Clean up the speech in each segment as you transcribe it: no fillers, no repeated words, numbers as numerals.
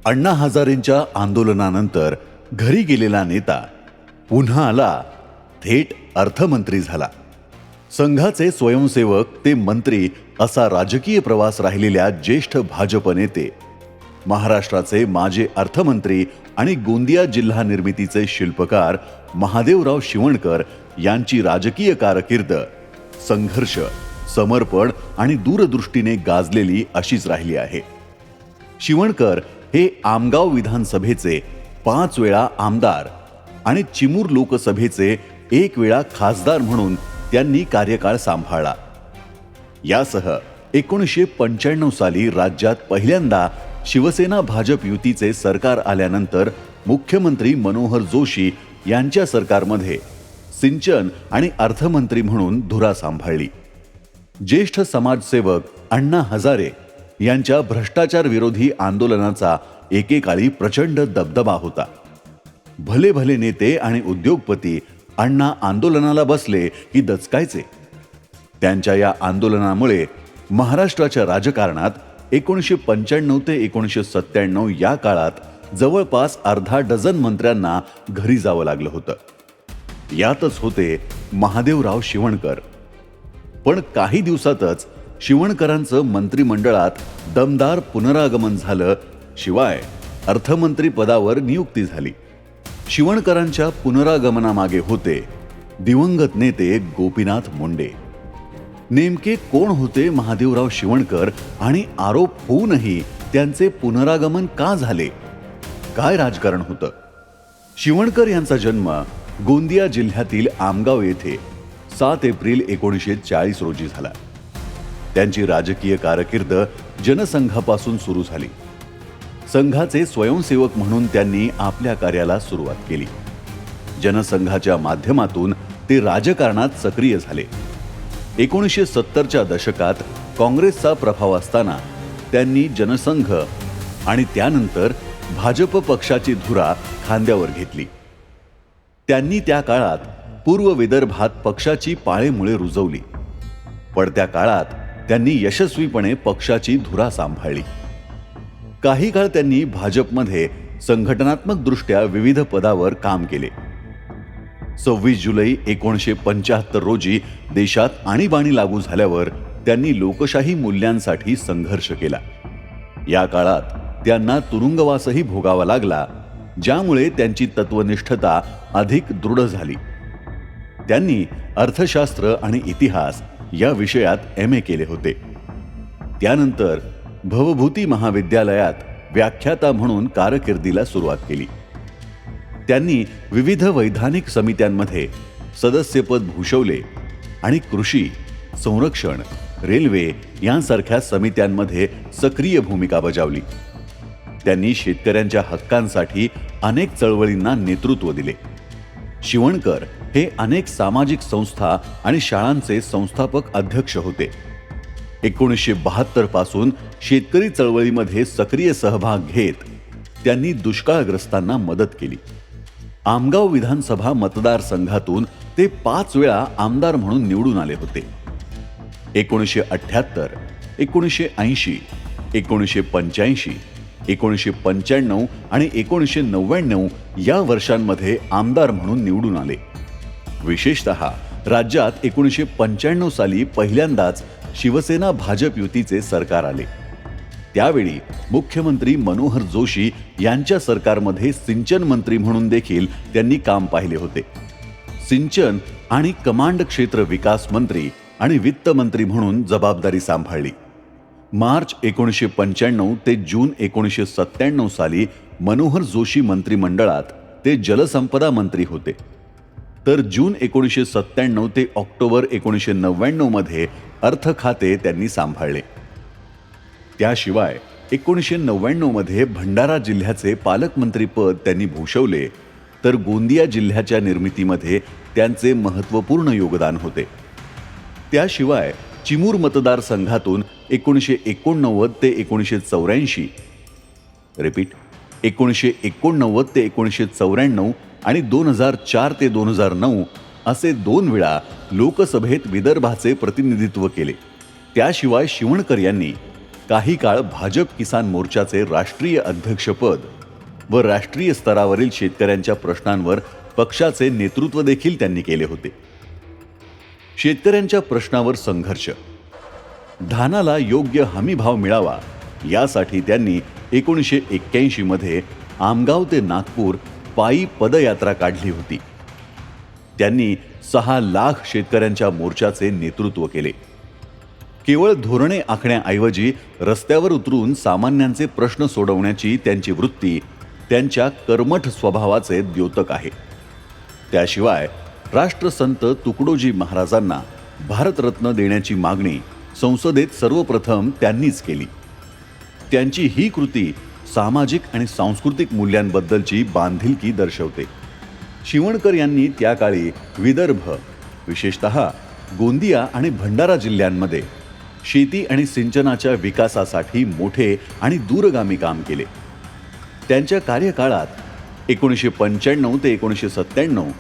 अण्णा हजारेंच्या आंदोलनानंतर घरी गेलेला नेता पुन्हा आला, थेट अर्थमंत्री झाला. संघाचे स्वयंसेवक ते मंत्री असा राजकीय प्रवास राहिलेल्या ज्येष्ठ भाजप नेते, महाराष्ट्राचे माजी अर्थमंत्री आणि गोंदिया जिल्हा निर्मितीचे शिल्पकार महादेवराव शिवणकर यांची राजकीय कारकीर्द संघर्ष, समर्पण आणि दूरदृष्टीने गाजलेली अशीच राहिली आहे. शिवणकर हे आमगाव विधानसभेचे 5 वेळा आमदार आणि चिमूर लोकसभेचे 1 वेळा खासदार म्हणून त्यांनी कार्यकाळ सांभाळला. यासह 1995 साली राज्यात पहिल्यांदा शिवसेना भाजप युतीचे सरकार आल्यानंतर मुख्यमंत्री मनोहर जोशी यांच्या सरकारमध्ये सिंचन आणि अर्थमंत्री म्हणून धुरा सांभाळली. ज्येष्ठ समाजसेवक अण्णा हजारे यांच्या भ्रष्टाचार विरोधी आंदोलनाचा एकेकाळी प्रचंड दबदबा होता. भले भले नेते आणि उद्योगपती अण्णा आंदोलनाला बसले की दचकायचे. त्यांच्या या आंदोलनामुळे महाराष्ट्राच्या राजकारणात 1995 ते 1997 या काळात जवळपास अर्धा डझन मंत्र्यांना घरी जावं लागलं होतं. यातच होते महादेवराव शिवणकर. पण काही दिवसातच शिवणकरांचं मंत्रिमंडळात दमदार पुनरागमन झालं. शिवाय अर्थमंत्री पदावर नियुक्ती झाली. शिवणकरांच्या पुनरागमनामागे होते दिवंगत नेते गोपीनाथ मुंडे. नेमके कोण होते महादेवराव शिवणकर आणि आरोप होऊनही त्यांचे पुनरागमन का झाले? काय राजकारण होतं? शिवणकर यांचा जन्म गोंदिया जिल्ह्यातील आमगाव येथे 7 एप्रिल 1940 रोजी झाला. त्यांची राजकीय कारकीर्द जनसंघापासून सुरू झाली. संघाचे स्वयंसेवक म्हणून त्यांनी आपल्या कार्याला सुरुवात केली. जनसंघाच्या माध्यमातून ते राजकारणात सक्रिय झाले. 1970च्या दशकात काँग्रेसचा प्रभाव असताना त्यांनी जनसंघ आणि त्यानंतर भाजप पक्षाची धुरा खांद्यावर घेतली. त्यांनी त्या काळात पूर्व विदर्भात पक्षाची पाळेमुळे रुजवली. पडत्या काळात त्यांनी यशस्वीपणे पक्षाची धुरा सांभाळली. काही काळ त्यांनी भाजपमध्ये संघटनात्मकदृष्ट्या विविध पदावर काम केले. 26 जुलै 1975 रोजी देशात आणीबाणी लागू झाल्यावर त्यांनी लोकशाही मूल्यांसाठी संघर्ष केला. या काळात त्यांना तुरुंगवासही भोगावा लागला, ज्यामुळे त्यांची तत्वनिष्ठता अधिक दृढ झाली. त्यांनी अर्थशास्त्र आणि इतिहास या विषयात MA केले होते. त्यानंतर भवभूती महाविद्यालयात व्याख्याता म्हणून कारकिर्दीला सुरुवात केली. त्यांनी विविध वैधानिक समित्यांमध्ये सदस्यपद भूषवले आणि कृषी, संरक्षण, रेल्वे यांसारख्या समित्यांमध्ये सक्रिय भूमिका बजावली. त्यांनी शेतकऱ्यांच्या हक्कांसाठी अनेक चळवळींना नेतृत्व दिले. शिवणकर हे अनेक सामाजिक संस्था आणि शाळांचे संस्थापक अध्यक्ष होते. 1972 पासून शेतकरी चळवळीमध्ये सक्रिय सहभाग घेत त्यांनी दुष्काळग्रस्तांना मदत केली. आमगाव विधानसभा मतदारसंघातून ते 5 वेळा आमदार म्हणून निवडून आले होते. 1978, 1980, 1985, 1995 आणि 1999 या वर्षांमध्ये आमदार म्हणून निवडून आले. विशेषतः राज्यात 1995 साली पहिल्यांदाच शिवसेना भाजप युतीचे सरकार आले. त्यावेळी मुख्यमंत्री मनोहर जोशी यांच्या सरकारमध्ये सिंचन मंत्री म्हणून देखील त्यांनी काम पाहिले होते. सिंचन आणि कमांड क्षेत्र विकास मंत्री आणि वित्त मंत्री म्हणून जबाबदारी सांभाळली. मार्च 1995 ते जून 1997 साली मनोहर जोशी मंत्रिमंडळात ते जलसंपदा मंत्री होते. तर जून 1997 ते ऑक्टोबर 1999 मध्ये अर्थ खाते त्यांनी सांभाळले. त्याशिवाय 1999 मध्ये भंडारा जिल्ह्याचे पालकमंत्रीपद त्यांनी भूषवले. तर गोंदिया जिल्ह्याच्या निर्मितीमध्ये त्यांचे महत्त्वपूर्ण योगदान होते. त्याशिवाय चिमूर मतदारसंघातून 1989 ते 1984 1989 ते 1994 आणि 2004 ते 2009 असे 2 वेळा लोकसभेत विदर्भाचे प्रतिनिधित्व केले. त्याशिवाय शिवणकर यांनी काही काळ भाजप किसान मोर्चाचे राष्ट्रीय अध्यक्षपद व राष्ट्रीय स्तरावरील शेतकऱ्यांच्या प्रश्नांवर पक्षाचे नेतृत्व देखील त्यांनी केले होते. शेतकऱ्यांच्या प्रश्नावर संघर्ष, धानाला योग्य हमी भाव मिळावा यासाठी त्यांनी 1981 मध्ये आमगाव ते नागपूर पायी पदयात्रा काढली होती. त्यांनी 6 लाख शेतकऱ्यांच्या मोर्चाचे नेतृत्व केले. केवळ धोरणे आखण्याऐवजी रस्त्यावर उतरून सामान्यांचे प्रश्न सोडवण्याची त्यांची वृत्ती त्यांच्या कर्मठ स्वभावाचे द्योतक आहे. त्याशिवाय राष्ट्रसंत तुकडोजी महाराजांना भारतरत्न देण्याची मागणी संसदेत सर्वप्रथम त्यांनीच केली. त्यांची ही कृती सामाजिक आणि सांस्कृतिक मूल्यांबद्दलची बांधिलकी दर्शवते. शिवणकर यांनी त्या काळी विदर्भ, विशेषतः गोंदिया आणि भंडारा जिल्ह्यांमध्ये शेती आणि सिंचनाच्या विकासासाठी मोठे आणि दूरगामी काम केले. त्यांच्या कार्यकाळात 1995 ते 1997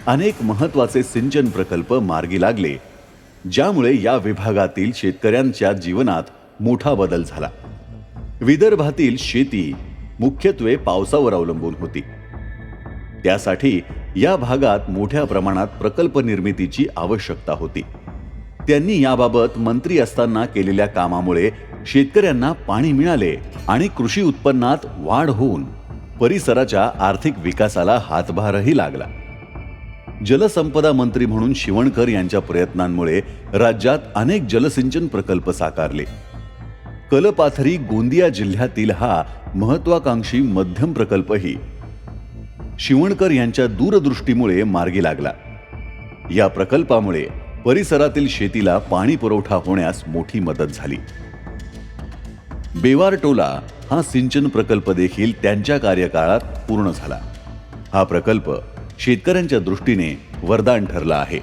अनेक महत्त्वाचे सिंचन प्रकल्प मार्गी लागले, ज्यामुळे या विभागातील शेतकऱ्यांच्या जीवनात मोठा बदल झाला. विदर्भातील शेती मुख्यत्वे पावसावर अवलंबून होती. त्यासाठी या भागात मोठ्या प्रमाणात प्रकल्प निर्मितीची आवश्यकता होती. त्यांनी याबाबत मंत्री असताना केलेल्या कामामुळे शेतकऱ्यांना पाणी मिळाले आणि कृषी उत्पन्नात वाढ होऊन परिसराच्या आर्थिक विकासाला हातभारही लागला. जलसंपदा मंत्री म्हणून शिवणकर यांच्या प्रयत्नांमुळे राज्यात अनेक जलसिंचन प्रकल्प साकारले. कलपाथरी गोंदिया जिल्ह्यातील हा महत्वाकांक्षी मध्यम प्रकल्पही शिवणकर यांच्या दूरदृष्टीमुळे मार्गी लागला. या प्रकल्पामुळे परिसरातील शेतीला पाणी पुरवठा होण्यास मोठी मदत झाली. बेवारटोला हा सिंचन प्रकल्प देखील त्यांच्या कार्यकाळात पूर्ण झाला. हा प्रकल्प शेतकऱ्यांच्या दृष्टीने वरदान ठरला आहे.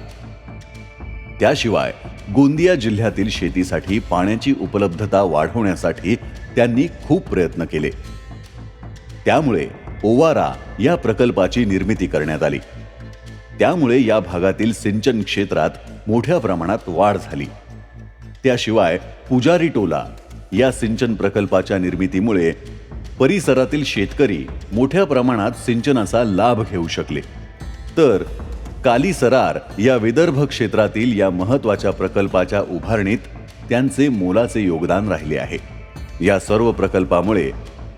त्याशिवाय गोंदिया जिल्ह्यातील शेतीसाठी पाण्याची उपलब्धता वाढवण्यासाठी त्यांनी खूप प्रयत्न केले. त्यामुळे ओवारा या प्रकल्पाची निर्मिती करण्यात आली. त्यामुळे या भागातील सिंचन क्षेत्रात मोठ्या प्रमाणात वाढ झाली. त्याशिवाय पुजारी टोला या सिंचन प्रकल्पाच्या निर्मितीमुळे परिसरातील शेतकरी मोठ्या प्रमाणात सिंचनाचा लाभ घेऊ शकले. तर कालीसरार या विदर्भ क्षेत्रातील या महत्त्वाच्या प्रकल्पाच्या उभारणीत त्यांचे मोलाचे योगदान राहिले आहे. या सर्व प्रकल्पामुळे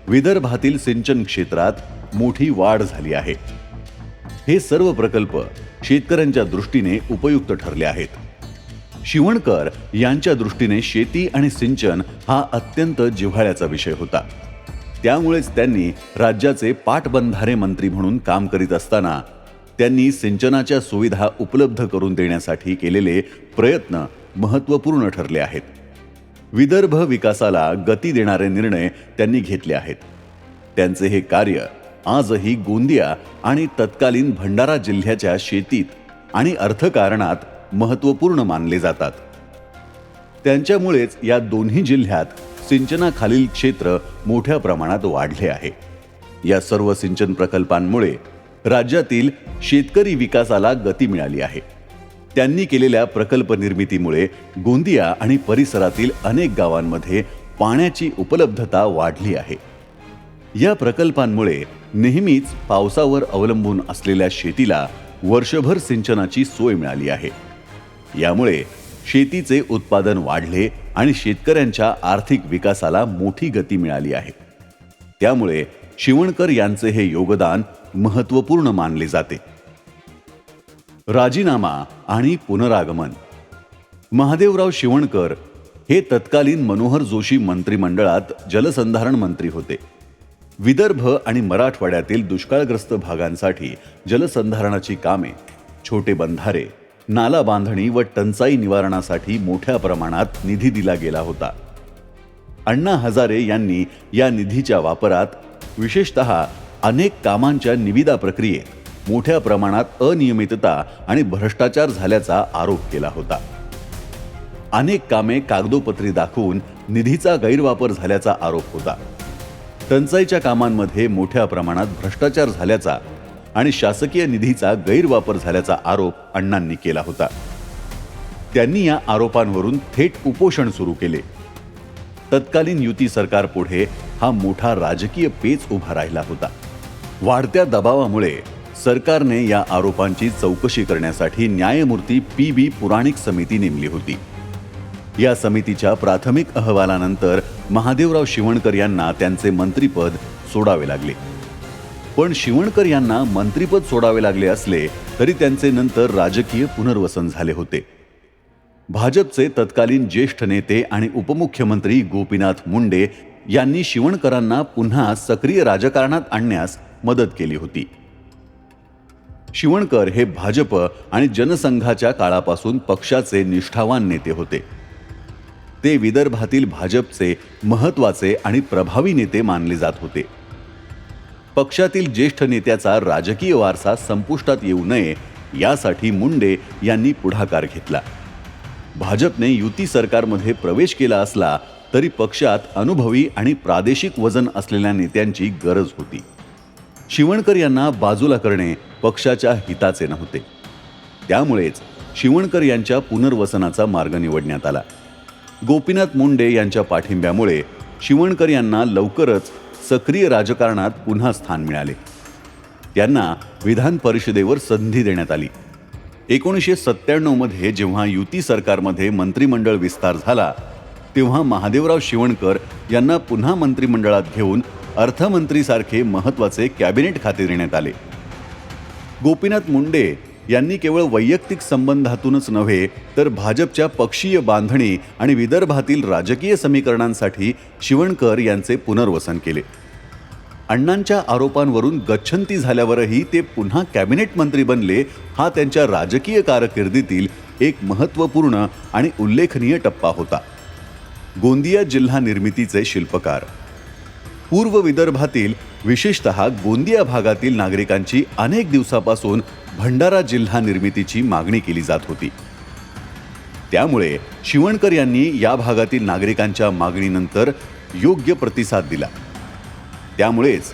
विदर्भातील सिंचन क्षेत्रात मोठी वाढ झाली आहे. हे सर्व प्रकल्प शेतकऱ्यांच्या दृष्टीने उपयुक्त ठरले आहेत. शिवणकर यांच्या दृष्टीने शेती आणि सिंचन हा अत्यंत जिव्हाळ्याचा विषय होता. त्यामुळेच त्यांनी राज्याचे पाटबंधारे मंत्री म्हणून काम करीत असताना त्यांनी सिंचनाच्या सुविधा उपलब्ध करून देण्यासाठी केलेले प्रयत्न महत्त्वपूर्ण ठरले आहेत. विदर्भ विकासाला गती देणारे निर्णय त्यांनी घेतले आहेत. त्यांचे हे कार्य आजही गोंदिया आणि तत्कालीन भंडारा जिल्ह्याच्या शेतीत आणि अर्थकारणात महत्त्वपूर्ण मानले जातात. त्यांच्यामुळेच या दोन्ही जिल्ह्यात सिंचनाखालील क्षेत्र मोठ्या प्रमाणात वाढले आहे. या सर्व सिंचन प्रकल्पांमुळे राज्यातील शेतकरी विकासाला गती मिळाली आहे. त्यांनी केलेल्या प्रकल्प निर्मितीमुळे गोंदिया आणि परिसरातील अनेक गावांमध्ये पाण्याची उपलब्धता वाढली आहे. या प्रकल्पांमुळे नेहमीच पावसावर अवलंबून असलेल्या शेतीला वर्षभर सिंचनाची सोय मिळाली आहे. यामुळे शेतीचे उत्पादन वाढले आणि शेतकऱ्यांच्या आर्थिक विकासाला मोठी गती मिळाली आहे. त्यामुळे शिवणकर यांचे हे योगदान महत्त्वपूर्ण मानले जाते. राजीनामा आणि पुनरागमन. महादेवराव शिवणकर हे तत्कालीन मनोहर जोशी मंत्रिमंडळात जलसंधारण मंत्री होते. विदर्भ आणि मराठवाड्यातील दुष्काळग्रस्त भागांसाठी जलसंधारणाची कामे, छोटे बंधारे, नाला बांधणी व टंचाई निवारणासाठी मोठ्या प्रमाणात निधी दिला गेला होता. अण्णा हजारे यांनी या निधीच्या वापरात विशेषतः अनेक कामांच्या निविदा प्रक्रियेत मोठ्या प्रमाणात अनियमितता आणि भ्रष्टाचार झाल्याचा आरोप केला होता. अनेक कामे कागदोपत्री दाखवून निधीचा गैरवापर झाल्याचा आरोप होता. टंचाईच्या कामांमध्ये मोठ्या प्रमाणात भ्रष्टाचार झाल्याचा आणि शासकीय निधीचा गैरवापर झाल्याचा आरोप अण्णांनी केला होता. त्यांनी या आरोपांवरून थेट उपोषण सुरू केले. तत्कालीन युती सरकारपुढे हा मोठा राजकीय पेच उभा राहिला होता. वाढत्या दबावामुळे सरकारने या आरोपांची चौकशी करण्यासाठी न्यायमूर्ती PB पुराणिक समिती नेमली होती. या समितीच्या प्राथमिक अहवालानंतर महादेवराव शिवणकर यांना त्यांचे मंत्रिपद सोडावे लागले. पण शिवणकर यांना मंत्रिपद सोडावे लागले असले तरी त्यांचे नंतर राजकीय पुनर्वसन झाले होते. भाजपचे तत्कालीन ज्येष्ठ नेते आणि उपमुख्यमंत्री गोपीनाथ मुंडे यांनी शिवणकरांना पुन्हा सक्रिय राजकारणात आणण्यास मदत केली होती. शिवणकर हे भाजप आणि जनसंघाच्या काळापासून पक्षाचे निष्ठावान नेते होते. ते विदर्भातील भाजपचे महत्त्वाचे आणि प्रभावी नेते मानले जात होते. पक्षातील ज्येष्ठ नेत्याचा राजकीय वारसा संपुष्टात येऊ नये यासाठी मुंडे यांनी पुढाकार घेतला. भाजपने युती सरकारमध्ये प्रवेश केला असला तरी पक्षात अनुभवी आणि प्रादेशिक वजन असलेल्या नेत्यांची गरज होती. शिवणकर यांना बाजूला करणे पक्षाच्या हिताचे नव्हते. त्यामुळेच शिवणकर यांच्या पुनर्वसनाचा मार्ग निवडण्यात आला. गोपीनाथ मुंडे यांच्या पाठिंब्यामुळे शिवणकर यांना लवकरच सक्रिय राजकारणात पुन्हा स्थान मिळाले. त्यांना विधान परिषदेवर संधी देण्यात आली. 1997 मध्ये जेव्हा युती सरकारमध्ये मंत्रिमंडळ विस्तार झाला तेव्हा महादेवराव शिवणकर यांना पुन्हा मंत्रिमंडळात घेऊन अर्थमंत्रीसारखे महत्त्वाचे कॅबिनेट खाते देण्यात आले. गोपीनाथ मुंडे यांनी केवळ वैयक्तिक संबंधातूनच नव्हे तर भाजपच्या पक्षीय बांधणी आणि विदर्भातील राजकीय समीकरणांसाठी शिवणकर यांचे पुनर्वसन केले. अण्णांच्या आरोपांवरून गच्छंती झाल्यावरही ते पुन्हा कॅबिनेट मंत्री बनले. हा त्यांच्या राजकीय कारकिर्दीतील एक महत्त्वपूर्ण आणि उल्लेखनीय टप्पा होता. गोंदिया जिल्हा निर्मितीचे शिल्पकार. पूर्व विदर्भातील विशेषतः गोंदिया भागातील नागरिकांची अनेक दिवसापासून भंडारा जिल्हा निर्मितीची मागणी केली जात होती. त्यामुळे शिवणकर यांनी या भागातील नागरिकांच्या मागणीनंतर योग्य प्रतिसाद दिला. त्यामुळेच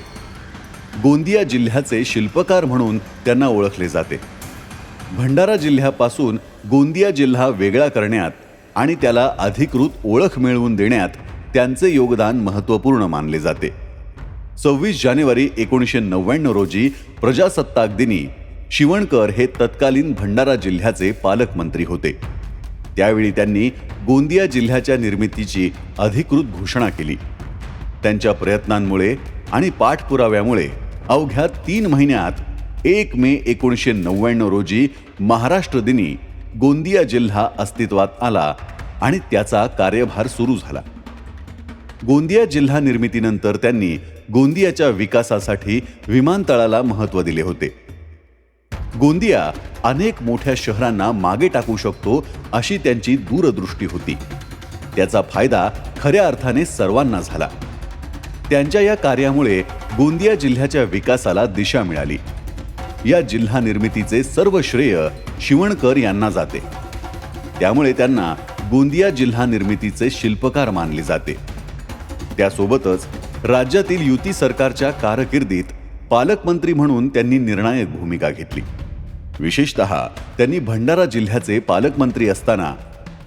गोंदिया जिल्ह्याचे शिल्पकार म्हणून त्यांना ओळखले जाते. भंडारा जिल्ह्यापासून गोंदिया जिल्हा वेगळा करण्यात आणि त्याला अधिकृत ओळख मिळवून देण्यात त्यांचे योगदान महत्त्वपूर्ण मानले जाते. 26 जानेवारी 1999 रोजी प्रजासत्ताक दिनी शिवणकर हे तत्कालीन भंडारा जिल्ह्याचे पालकमंत्री होते. त्यावेळी त्यांनी गोंदिया जिल्ह्याच्या निर्मितीची अधिकृत घोषणा केली. त्यांच्या प्रयत्नांमुळे आणि पाठपुराव्यामुळे अवघ्या 3 महिन्यात 1 मे 1999 रोजी महाराष्ट्र दिनी गोंदिया जिल्हा अस्तित्वात आला आणि त्याचा कार्यभार सुरू झाला. गोंदिया जिल्हा निर्मितीनंतर त्यांनी गोंदियाच्या विकासासाठी विमानतळाला महत्त्व दिले होते. गोंदिया अनेक मोठ्या शहरांना मागे टाकू शकतो अशी त्यांची दूरदृष्टी होती. त्याचा फायदा खऱ्या अर्थाने सर्वांना झाला. त्यांच्या या कार्यामुळे गोंदिया जिल्ह्याच्या विकासाला दिशा मिळाली. या जिल्हा निर्मितीचे सर्व श्रेय शिवणकर यांना जाते. त्यामुळे त्यांना गोंदिया जिल्हा निर्मितीचे शिल्पकार मानले जाते. त्यासोबतच राज्यातील युती सरकारच्या कारकिर्दीत पालकमंत्री म्हणून त्यांनी निर्णायक भूमिका घेतली. विशेषतः त्यांनी भंडारा जिल्ह्याचे पालकमंत्री असताना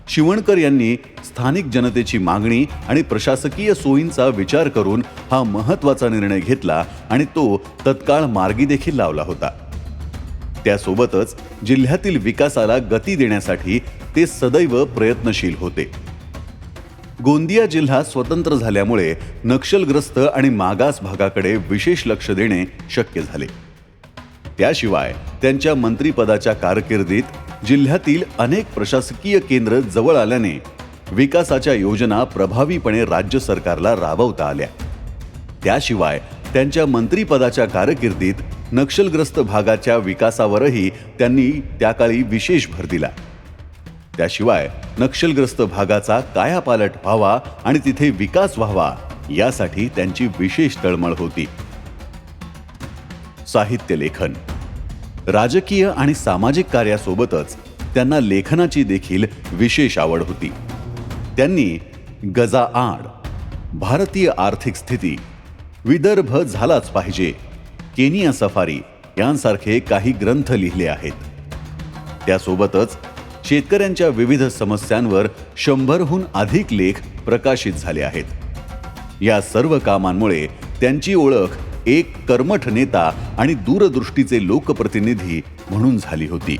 शिवणकर यांनी स्थानिक जनतेची मागणी आणि प्रशासकीय सोयींचा विचार करून हा महत्त्वाचा निर्णय घेतला आणि तो तत्काळ मार्गी देखील लावला होता. त्यासोबतच जिल्ह्यातील विकासाला गती देण्यासाठी ते सदैव प्रयत्नशील होते. गोंदिया जिल्हा स्वतंत्र झाल्यामुळे नक्षलग्रस्त आणि मागास भागाकडे विशेष लक्ष देणे शक्य झाले. त्याशिवाय त्यांच्या मंत्रिपदाच्या कारकिर्दीत जिल्ह्यातील अनेक प्रशासकीय केंद्र जवळ आल्याने विकासाच्या योजना प्रभावीपणे राज्य सरकारला राबवता आल्या. त्याशिवाय त्यांच्या मंत्रिपदाच्या कारकिर्दीत नक्षलग्रस्त भागाच्या विकासावरही त्यांनी त्याकाळी विशेष भर दिला. त्याशिवाय नक्षलग्रस्त भागाचा कायापालट व्हावा आणि तिथे विकास व्हावा यासाठी त्यांची विशेष तळमळ होती. साहित्य लेखन. राजकीय आणि सामाजिक कार्यासोबतच त्यांना लेखनाची देखील विशेष आवड होती. त्यांनी गजाआड, भारतीय आर्थिक स्थिती, विदर्भ झालाच पाहिजे, केनिया सफारी यांसारखे काही ग्रंथ लिहिले आहेत. त्यासोबतच शेतकऱ्यांच्या विविध समस्यांवर 100हून अधिक लेख प्रकाशित झाले आहेत. या सर्व कामांमुळे त्यांची ओळख एक कर्मठ नेता आणि दूरदृष्टीचे लोकप्रतिनिधी म्हणून झाली होती.